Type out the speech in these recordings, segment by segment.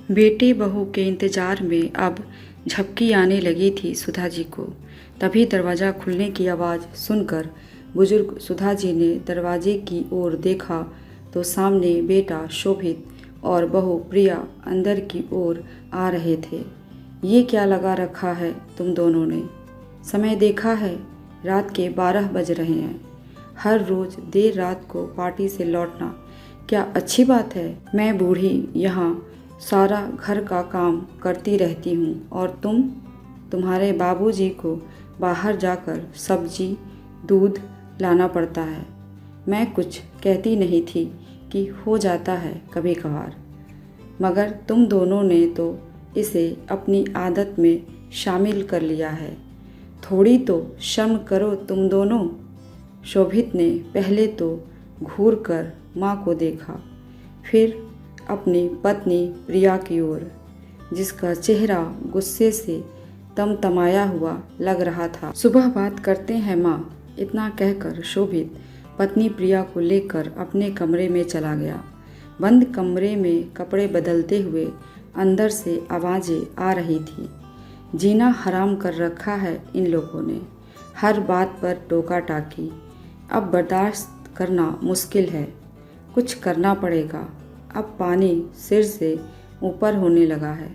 बेटे बहू के इंतजार में अब झपकी आने लगी थी सुधा जी को। तभी दरवाज़ा खुलने की आवाज़ सुनकर बुजुर्ग सुधा जी ने दरवाजे की ओर देखा तो सामने बेटा शोभित और बहू प्रिया अंदर की ओर आ रहे थे। ये क्या लगा रखा है तुम दोनों ने? समय देखा है, रात के 12 बज रहे हैं। हर रोज़ देर रात को पार्टी से लौटना क्या अच्छी बात है? मैं बूढ़ी यहाँ सारा घर का काम करती रहती हूँ और तुम्हारे बाबूजी को बाहर जाकर सब्जी दूध लाना पड़ता है। मैं कुछ कहती नहीं थी कि हो जाता है कभी कभार, मगर तुम दोनों ने तो इसे अपनी आदत में शामिल कर लिया है। थोड़ी तो शर्म करो तुम दोनों। शोभित ने पहले तो घूर कर माँ को देखा, फिर अपनी पत्नी प्रिया की ओर, जिसका चेहरा गुस्से से तमतमाया हुआ लग रहा था। सुबह बात करते हैं माँ, इतना कहकर शोभित पत्नी प्रिया को लेकर अपने कमरे में चला गया। बंद कमरे में कपड़े बदलते हुए अंदर से आवाज़ें आ रही थी। जीना हराम कर रखा है इन लोगों ने, हर बात पर टोका टाकी। अब बर्दाश्त करना मुश्किल है, कुछ करना पड़ेगा। अब पानी सिर से ऊपर होने लगा है।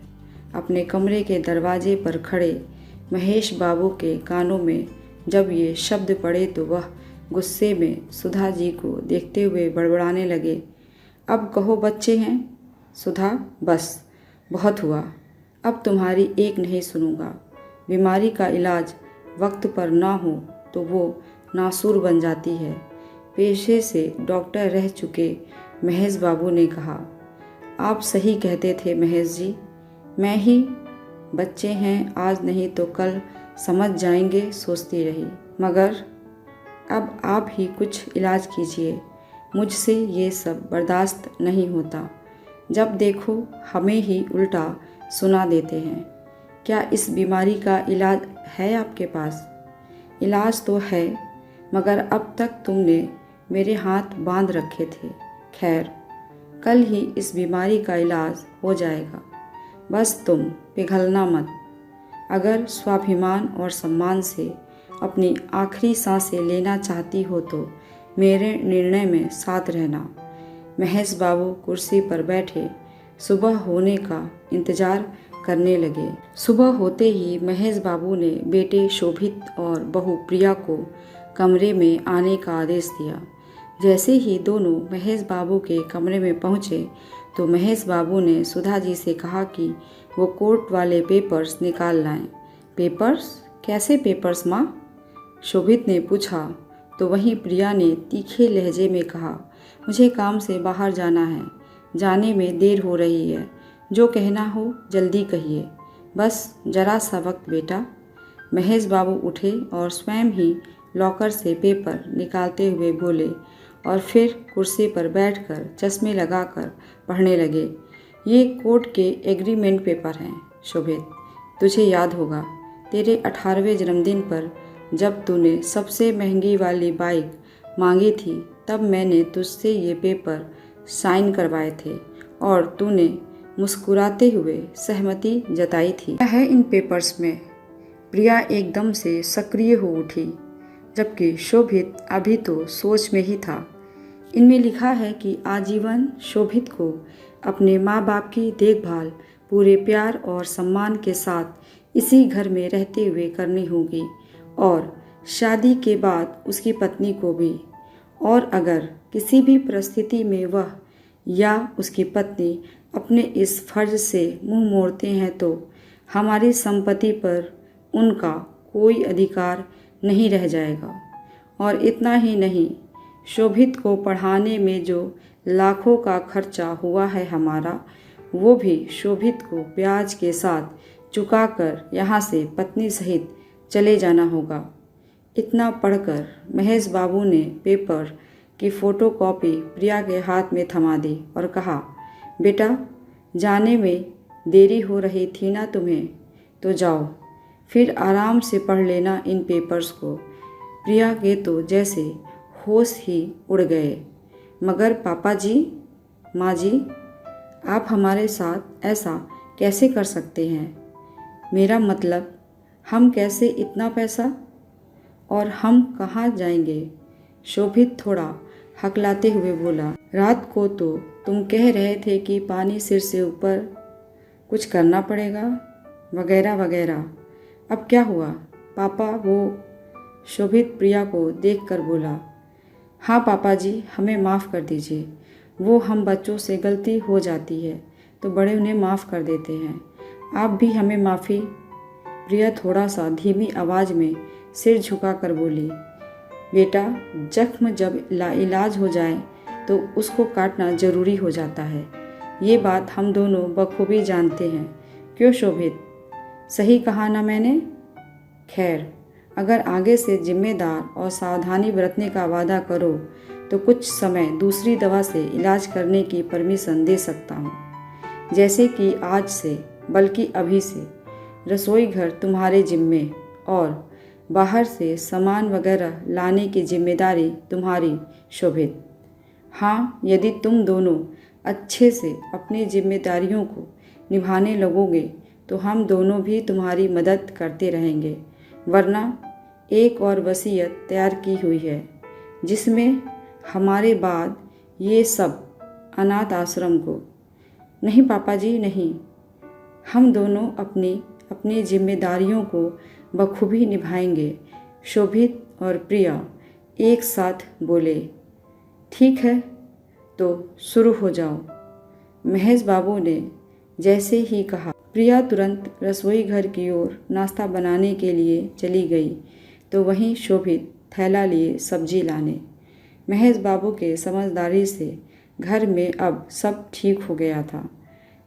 अपने कमरे के दरवाजे पर खड़े महेश बाबू के कानों में जब ये शब्द पड़े तो वह गुस्से में सुधा जी को देखते हुए बड़बड़ाने लगे। अब कहो बच्चे हैं। सुधा, बस बहुत हुआ, अब तुम्हारी एक नहीं सुनूंगा। बीमारी का इलाज वक्त पर ना हो तो वो नासूर बन जाती है। पेशे से डॉक्टर रह चुके महेश बाबू ने कहा। आप सही कहते थे महेश जी, मैं ही बच्चे हैं आज नहीं तो कल समझ जाएंगे सोचती रही, मगर अब आप ही कुछ इलाज कीजिए। मुझसे ये सब बर्दाश्त नहीं होता। जब देखो हमें ही उल्टा सुना देते हैं। क्या इस बीमारी का इलाज है आपके पास? इलाज तो है, मगर अब तक तुमने मेरे हाथ बांध रखे थे। खैर, कल ही इस बीमारी का इलाज हो जाएगा, बस तुम पिघलना मत। अगर स्वाभिमान और सम्मान से अपनी आखिरी सांसें लेना चाहती हो तो मेरे निर्णय में साथ रहना। महेश बाबू कुर्सी पर बैठे सुबह होने का इंतजार करने लगे। सुबह होते ही महेश बाबू ने बेटे शोभित और बहू प्रिया को कमरे में आने का आदेश दिया। जैसे ही दोनों महेश बाबू के कमरे में पहुँचे तो महेश बाबू ने सुधा जी से कहा कि वो कोर्ट वाले पेपर्स निकाल लाएं। पेपर्स? कैसे पेपर्स माँ? शोभित ने पूछा तो वहीं प्रिया ने तीखे लहजे में कहा, मुझे काम से बाहर जाना है, जाने में देर हो रही है। जो कहना हो जल्दी कहिए, बस जरा सा वक्त बेटा। महेश बाबू उठे और स्वयं ही लॉकर से पेपर निकालते हुए बोले और फिर कुर्सी पर बैठकर चश्मे लगाकर पढ़ने लगे। ये कोर्ट के एग्रीमेंट पेपर हैं शोभित। तुझे याद होगा तेरे 18वें जन्मदिन पर जब तूने सबसे महंगी वाली बाइक मांगी थी, तब मैंने तुझसे ये पेपर साइन करवाए थे और तूने मुस्कुराते हुए सहमति जताई थी। क्या है इन पेपर्स में? प्रिया एकदम से सक्रिय हो उठी, जबकि शोभित अभी तो सोच में ही था। इनमें लिखा है कि आजीवन शोभित को अपने माँ बाप की देखभाल पूरे प्यार और सम्मान के साथ इसी घर में रहते हुए करनी होगी और शादी के बाद उसकी पत्नी को भी। और अगर किसी भी परिस्थिति में वह या उसकी पत्नी अपने इस फर्ज से मुंह मोड़ते हैं तो हमारी संपत्ति पर उनका कोई अधिकार नहीं रह जाएगा। और इतना ही नहीं, शोभित को पढ़ाने में जो लाखों का खर्चा हुआ है हमारा, वो भी शोभित को ब्याज के साथ चुकाकर यहाँ से पत्नी सहित चले जाना होगा। इतना पढ़कर महेश बाबू ने पेपर की फ़ोटोकॉपी प्रिया के हाथ में थमा दी और कहा, बेटा जाने में देरी हो रही थी ना तुम्हें, तो जाओ फिर आराम से पढ़ लेना इन पेपर्स को। प्रिया के तो जैसे होश ही उड़ गए। मगर पापा जी, माँ जी, आप हमारे साथ ऐसा कैसे कर सकते हैं? मेरा मतलब, हम कैसे इतना पैसा? और हम कहाँ जाएंगे? शोभित थोड़ा हकलाते हुए बोला। रात को तो तुम कह रहे थे कि पानी सिर से ऊपर, कुछ करना पड़ेगा, वगैरह वगैरह। अब क्या हुआ पापा? वो शोभित प्रिया को देखकर बोला। हाँ पापा जी, हमें माफ़ कर दीजिए। वो हम बच्चों से गलती हो जाती है तो बड़े उन्हें माफ़ कर देते हैं। आप भी हमें माफ़ी। प्रिया थोड़ा सा धीमी आवाज़ में सिर झुकाकर बोली। बेटा, जख्म जब इलाज हो जाए तो उसको काटना ज़रूरी हो जाता है। ये बात हम दोनों बखूबी जानते हैं। क्यों शोभित, सही कहा ना मैंने? खैर, अगर आगे से जिम्मेदार और सावधानी बरतने का वादा करो तो कुछ समय दूसरी दवा से इलाज करने की परमिशन दे सकता हूँ। जैसे कि आज से, बल्कि अभी से रसोई घर तुम्हारे जिम्मे और बाहर से सामान वगैरह लाने की जिम्मेदारी तुम्हारी शोभित। हाँ, यदि तुम दोनों अच्छे से अपनी जिम्मेदारियों को निभाने लगोगे तो हम दोनों भी तुम्हारी मदद करते रहेंगे। वरना एक और वसीयत तैयार की हुई है जिसमें हमारे बाद ये सब अनाथ आश्रम को। नहीं पापा जी, नहीं। हम दोनों अपनी जिम्मेदारियों को बखूबी निभाएंगे। शोभित और प्रिया एक साथ बोले। ठीक है, तो शुरू हो जाओ। महेश बाबू ने जैसे ही कहा, प्रिया तुरंत रसोई घर की ओर नाश्ता बनाने के लिए चली गई तो वहीं शोभित थैला लिए सब्जी लाने। महेश बाबू के समझदारी से घर में अब सब ठीक हो गया था।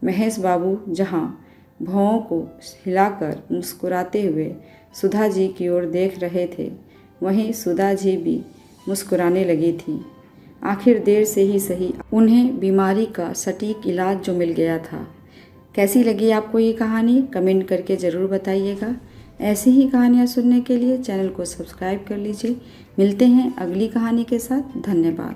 महेश बाबू जहाँ भौं को हिलाकर मुस्कुराते हुए सुधा जी की ओर देख रहे थे, वहीं सुधा जी भी मुस्कुराने लगी थी। आखिर देर से ही सही उन्हें बीमारी का सटीक इलाज जो मिल गया था। कैसी लगी आपको ये कहानी? कमेंट करके ज़रूर बताइएगा। ऐसी ही कहानियाँ सुनने के लिए चैनल को सब्सक्राइब कर लीजिए। मिलते हैं अगली कहानी के साथ। धन्यवाद।